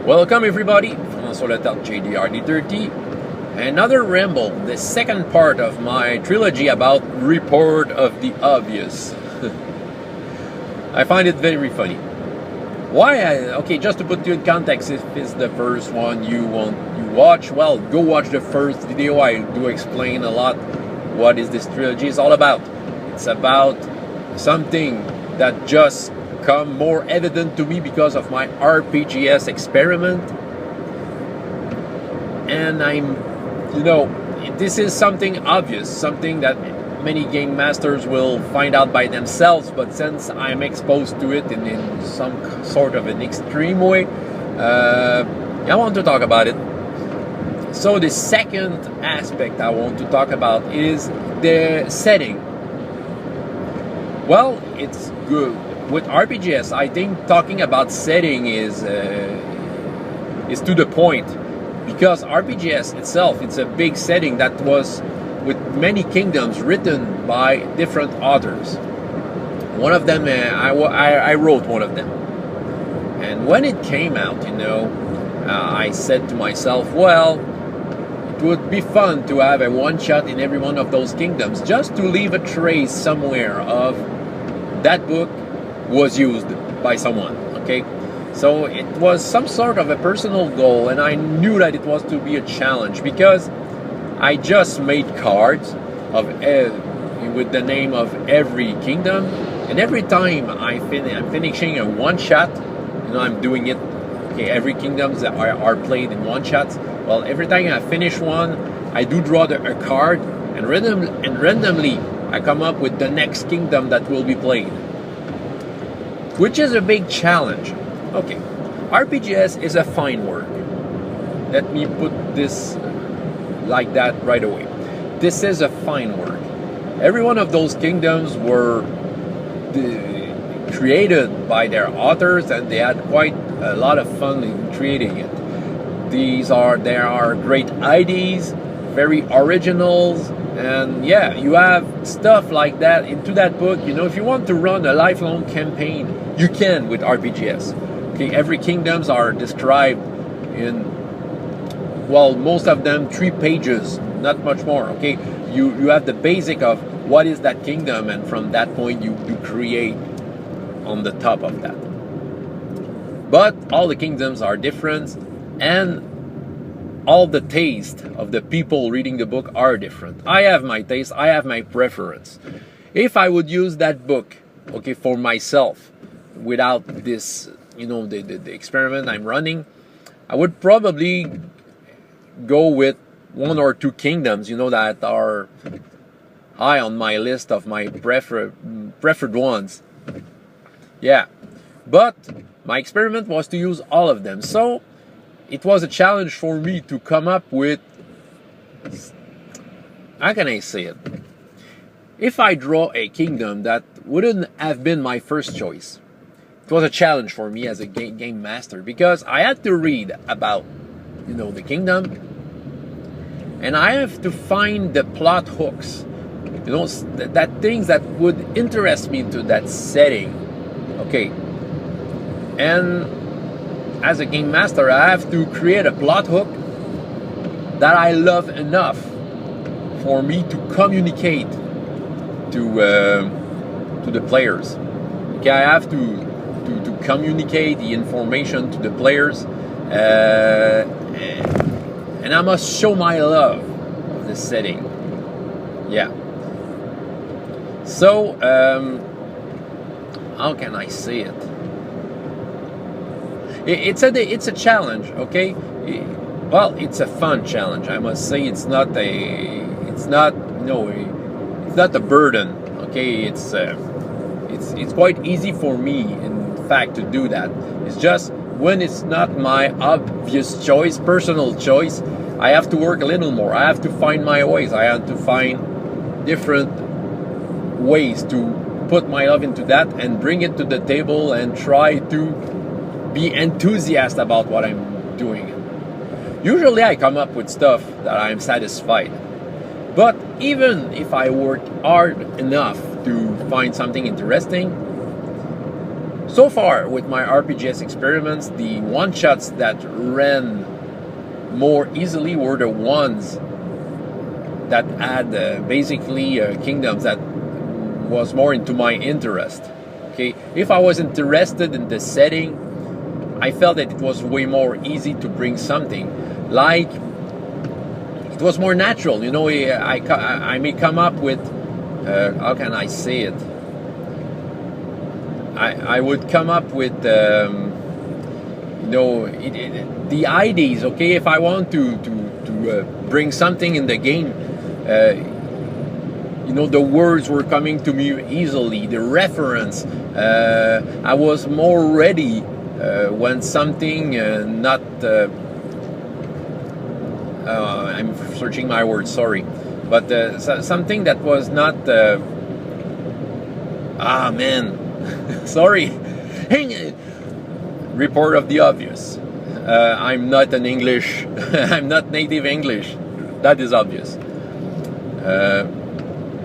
Welcome everybody, François Letarte, JDR D30. Another ramble, the second part of my trilogy about Report of the Obvious. I find it very funny. Okay, just to put you in context, if it's the first one you watch, well, go watch the first video. I do explain a lot what is this trilogy is all about. It's about something that just come more evident to me because of my RPGS experiment. And this is something obvious, something that many game masters will find out by themselves, but since I'm exposed to it in some sort of an extreme way, I want to talk about it. So the second aspect I want to talk about is the setting. Well, it's good. With RPGS, I think talking about setting is to the point, because RPGS itself, it's a big setting that was with many kingdoms written by different authors. One of them, I wrote one of them, and when it came out, I said to myself, well, it would be fun to have a one-shot in every one of those kingdoms, just to leave a trace somewhere of that book was used by someone. Okay, so it was some sort of a personal goal, and I knew that it was to be a challenge, because I just made cards with the name of every kingdom, and every time I'm finishing a one shot, I'm doing it. Okay, every kingdoms that are played in one shots. Well, every time I finish one, I do draw a card, and randomly I come up with the next kingdom that will be played, which is a big challenge. Okay, RPGS is a fine word. Let me put this like that right away. This is a fine word. Every one of those kingdoms were created by their authors, and they had quite a lot of fun in creating it. There are great ideas, very originals, and yeah, you have stuff like that into that book. If you want to run a lifelong campaign, you can with RPGS. Okay, every kingdoms are described in, well, most of them 3 pages, not much more. Okay, you have the basic of what is that kingdom, and from that point you create on the top of that. But all the kingdoms are different, and all the taste of the people reading the book are different. I have my taste, I have my preference. If I would use that book, okay, for myself, without this, the experiment I'm running, I would probably go with 1 or 2 kingdoms, that are high on my list of my preferred ones. Yeah, but my experiment was to use all of them. So it was a challenge for me to come up with, how can I say it? If I draw a kingdom that wouldn't have been my first choice, it was a challenge for me as a game master, because I had to read about, the kingdom, and I have to find the plot hooks, that things that would interest me to that setting. Okay, and as a game master, I have to create a plot hook that I love enough for me to communicate to the players. Okay, I have to communicate the information to the players, and I must show my love of the setting. Yeah. So, how can I say it? It's a challenge, okay? Well, it's a fun challenge, I must say. It's not a burden, okay? It's quite easy for me, in fact, to do that. It's just when it's not my obvious choice, personal choice, I have to work a little more. I have to find my ways. I have to find different ways to put my love into that and bring it to the table and try to be enthusiastic about what I'm doing. Usually I come up with stuff that I'm satisfied. But even if I work hard enough to find something interesting, So far, with my RPGS experiments, the one-shots that ran more easily were the ones that had basically kingdoms that was more into my interest. Okay, if I was interested in the setting, I felt that it was way more easy to bring something. Like, it was more natural, you know. I may come up with, how can I say it? I would come up with, you know, the ideas. Okay, if I want to bring something in the game, you know, the words were coming to me easily. The reference, I was more ready when something not. I'm searching my words. Sorry, but something that was not. Man. Sorry. Report of the obvious. I'm not an English. I'm not native English. That is obvious.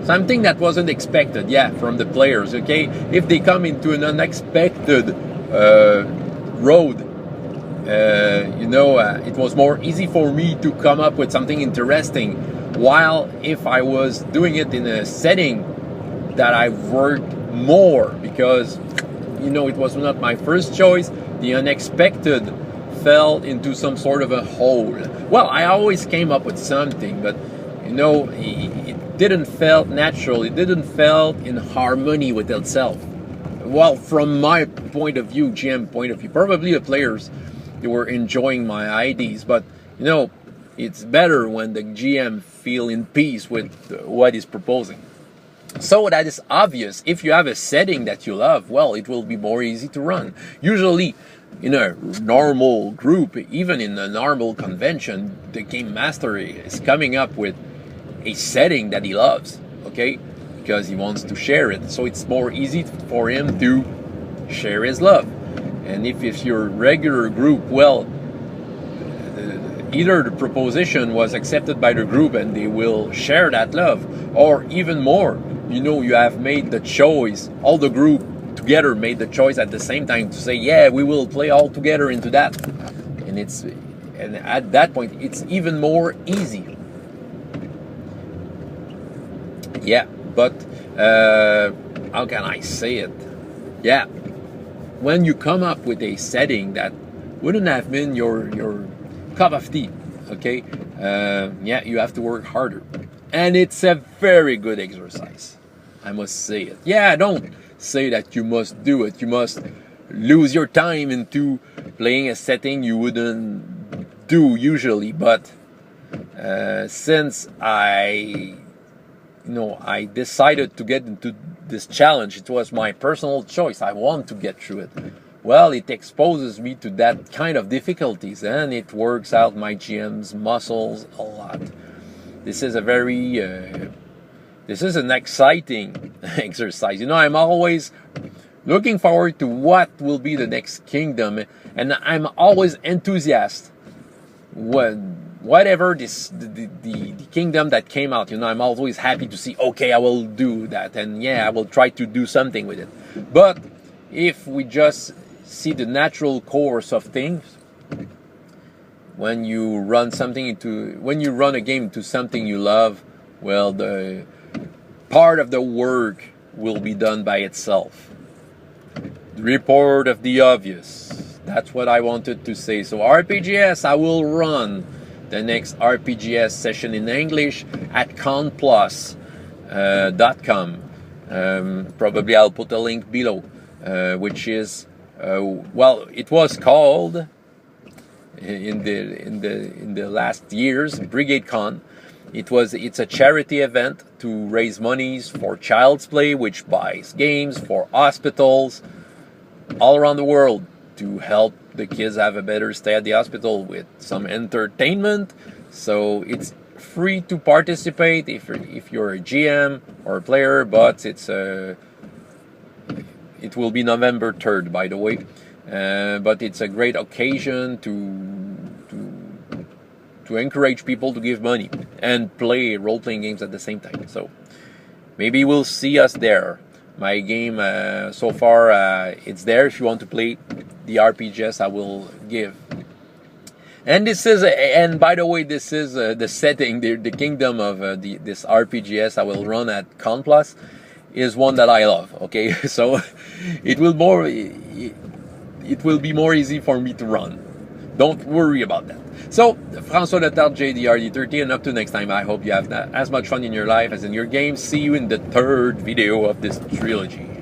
Something that wasn't expected, yeah, from the players. Okay, if they come into an unexpected road, you know, it was more easy for me to come up with something interesting. While if I was doing it in a setting that I've worked more, because, you know, it was not my first choice, the unexpected fell into some sort of a hole. Well, I always came up with something, but, you know, it didn't felt natural. It didn't felt in harmony with itself. Well, from my point of view, GM point of view, probably the players, they were enjoying my ideas, but, you know, it's better when the GM feel in peace with what he's proposing. So that is obvious. If you have a setting that you love, well, it will be more easy to run. Usually, in a normal group, even in a normal convention, the game master is coming up with a setting that he loves, okay? Because he wants to share it. So it's more easy for him to share his love. And if it's your regular group, well, either the proposition was accepted by the group and they will share that love, or even more, you know, you have made the choice, all the group together made the choice at the same time to say, yeah, we will play all together into that. And at that point, it's even more easy. Yeah, but how can I say it? Yeah, when you come up with a setting that wouldn't have been your cup of tea, okay, yeah, you have to work harder. And it's a very good exercise, I must say it. Yeah, don't say that you must do it. You must lose your time into playing a setting you wouldn't do usually. But since I decided to get into this challenge, it was my personal choice. I want to get through it. Well, it exposes me to that kind of difficulties, and it works out my GM's muscles a lot. This is an exciting exercise. You know, I'm always looking forward to what will be the next kingdom, and I'm always enthusiastic when whatever the kingdom that came out. You know, I'm always happy to see, okay, I will do that, and yeah, I will try to do something with it. But if we just see the natural course of things, when you run a game into something you love, well, the part of the work will be done by itself. The report of the obvious. That's what I wanted to say. So RPGS, I will run the next RPGS session in English at conplus.com. Probably I'll put a link below, which is it was called in the last years Brigade Con. It's a charity event to raise monies for Child's Play, which buys games for hospitals all around the world to help the kids have a better stay at the hospital with some entertainment. So it's free to participate if you're a GM or a player, but it will be November 3rd, by the way. But it's a great occasion to encourage people to give money and play role-playing games at the same time. So maybe we'll see us there. my game so far. It's there if you want to play the RPGs I will give. And this is, and by the way, this is the setting, the kingdom of this RPGs I will run at Con Plus is one that I love. Okay, so it will be more easy for me to run. Don't worry about that. So, François Letarte, JDR D30, and up to next time, I hope you have as much fun in your life as in your games. See you in the third video of this trilogy.